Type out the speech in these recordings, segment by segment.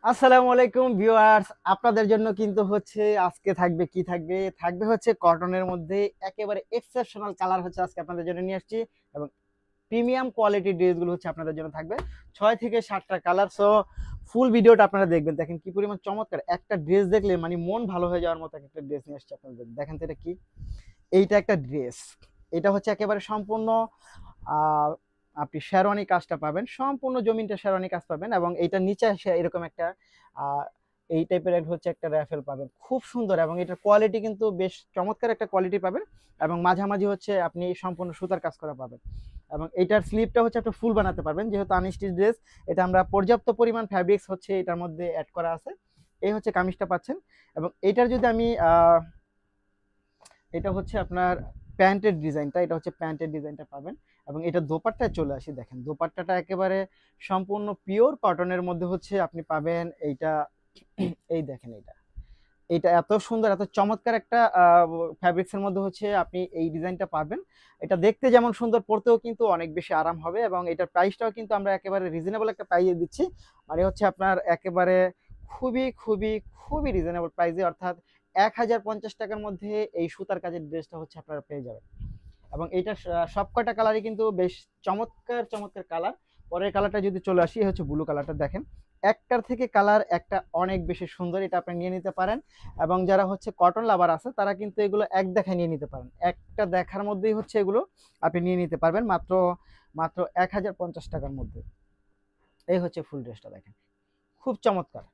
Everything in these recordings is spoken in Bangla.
আসসালামু আলাইকুম ভিউয়ার্স, আপনাদের জন্য কিন্তু হচ্ছে আজকে থাকবে হচ্ছে কটনের মধ্যে একেবারে এক্সেপশনাল কালার হচ্ছে আজকে আপনাদের জন্য নিয়ে আসছি। এবং প্রিমিয়াম কোয়ালিটির ড্রেসগুলো হচ্ছে আপনাদের জন্য থাকবে 6 থেকে 7টা কালার। সো ফুল ভিডিওটা আপনারা দেখবেন, দেখেন কি পরিমাণ চমৎকার একটা ড্রেস। দেখলে মানে মন ভালো হয়ে যাওয়ার মতো একটা ড্রেস নিয়ে আসছি আপনাদের। দেখেন তো এটা কি, এইটা একটা ড্রেস। এটা হচ্ছে একেবারে সম্পূর্ণ আহ, আপনি শেরওয়ানি কাজটা পাবেন, সম্পূর্ণ জমিনটা শেরওয়ানি কাজ পাবেন। এবং এইটার নিচে এসে এরকম একটা আহ, এই টাইপের হচ্ছে একটা র্যাফেল পাবেন, খুব সুন্দর। এবং এটার কোয়ালিটি কিন্তু বেশ চমৎকার একটা কোয়ালিটি পাবেন। এবং মাঝামাঝি হচ্ছে আপনি সম্পূর্ণ সুতার কাজ করা পাবেন। এবং এইটার স্লিপটা হচ্ছে আপনি ফুল বানাতে পারবেন, যেহেতু আনস্টিচ ড্রেস। এটা আমরা পর্যাপ্ত পরিমাণ ফ্যাব্রিক্স হচ্ছে এটার মধ্যে অ্যাড করা আছে। এই হচ্ছে কামিজটা পাচ্ছেন। এবং এটার যদি আমি এটা হচ্ছে আপনার প্যান্টের ডিজাইনটা, এটা হচ্ছে প্যান্টের ডিজাইনটা পাবেন। এবং এটা দোপাট্টায় চলে আসি, দেখেন দোপাট্টাটা একেবারে সম্পূর্ণ পিওর কটনের মধ্যে হচ্ছে আপনি পাবেন এইটা। এই দেখেন এটা, এটা এত সুন্দর এত চমৎকার একটা ফ্যাব্রিক্সের মধ্যে হচ্ছে আপনি এই ডিজাইনটা পাবেন। এটা দেখতে যেমন সুন্দর, পরতেও কিন্তু অনেক বেশি আরাম হবে। এবং এটার প্রাইসটাও কিন্তু আমরা একেবারে রিজনেবল একটা প্রাইসে দিচ্ছি। মানে হচ্ছে আপনার একেবারে খুবই খুবই খুবই রিজনেবল প্রাইসে, অর্থাৎ 1050 টাকার মধ্যে এই সুতার কাজের ড্রেসটা হচ্ছে আপনারা পেয়ে যাবেন। এবং এইটা সব কয়টা কালারই কিন্তু বেশ চমৎকার চমৎকার কালার। পরের কালারটা যদি চলে আসি, হচ্ছে ব্লু কালারটা। দেখেন একটার থেকে কালার একটা অনেক বেশি সুন্দর, এটা আপনি নিয়ে নিতে পারেন। এবং যারা হচ্ছে কটন লাভার আছে তারা কিন্তু এগুলো এক দেখায় নিয়ে নিতে পারেন, একটা দেখার মধ্যেই হচ্ছে এগুলো আপনি নিয়ে নিতে পারবেন মাত্র মাত্র 1050 টাকার মধ্যে। এই হচ্ছে ফুল ড্রেসটা, দেখেন খুব চমৎকার।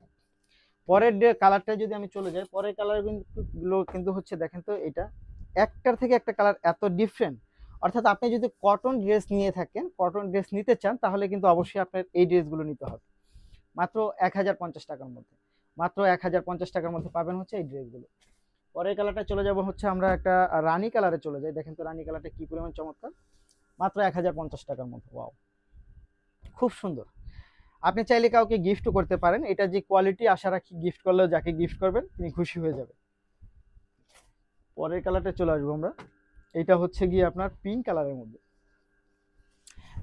পরের কালারটা যদি আমি চলে যাই, পরের কালার গুলো কিন্তু হচ্ছে দেখেন তো, এটা একটার থেকে একটা কালার এত ডিফারেন্ট। অর্থাৎ আপনি যদি কটন ড্রেস নিয়ে থাকেন, কটন ড্রেস নিতে চান, তাহলে কিন্তু অবশ্যই আপনার এই ড্রেসগুলো নিতে হবে। মাত্র 1050 টাকার মধ্যে, মাত্র 1050 টাকার মধ্যে পাবেন হচ্ছে এই ড্রেসগুলো। পরের কালারটা চলে যাব হচ্ছে আমরা একটা রানী কালারে চলে যাই। দেখেন তো রানী কালারটা কি পরিমাণ চমৎকার, মাত্র 1050 টাকার মধ্যে। ওয়াও, খুব সুন্দর। আপনি চাইলে কাউকে গিফটও করতে পারেন। এটা যে কোয়ালিটি, আশা রাখি গিফট করলেও যাকে গিফট করবেন তিনি খুশি হয়ে যাবে। পরের কালারটা চলে আসবো আমরা, এটা হচ্ছে গিয়ে আপনার পিঙ্ক কালারের মধ্যে।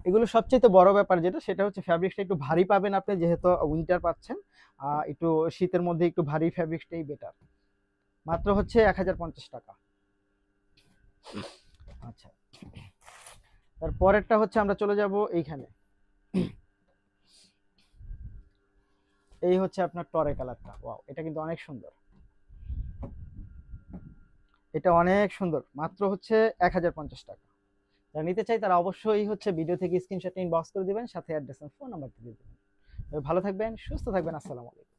এগুলো সবচেয়ে বড় ব্যাপার যেটা, সেটা হচ্ছে ফ্যাব্রিক্সটা একটু ভারী পাবেন আপনি, যেহেতু উইন্টার পাচ্ছেন। একটু শীতের মধ্যে একটু ভারী ফ্যাব্রিক্সটাই বেটার। মাত্র হচ্ছে 1050 টাকা। আচ্ছা, তার পরেরটা হচ্ছে আমরা চলে যাব এইখানে। এই হচ্ছে আপনার টরে কালারটা। ওয়াও, এটা কিন্তু অনেক সুন্দর, এটা অনেক সুন্দর। মাত্র হচ্ছে 1050 টাকা। যারা নিতে চাই তারা অবশ্যই হচ্ছে ভিডিও থেকে স্ক্রিনশট ইনবক্স করে দিবেন, সাথে অ্যাড্রেস আর ফোন নাম্বারটি দিয়ে দেবেন। ভালো থাকবেন, সুস্থ থাকবেন। আসসালামু আলাইকুম।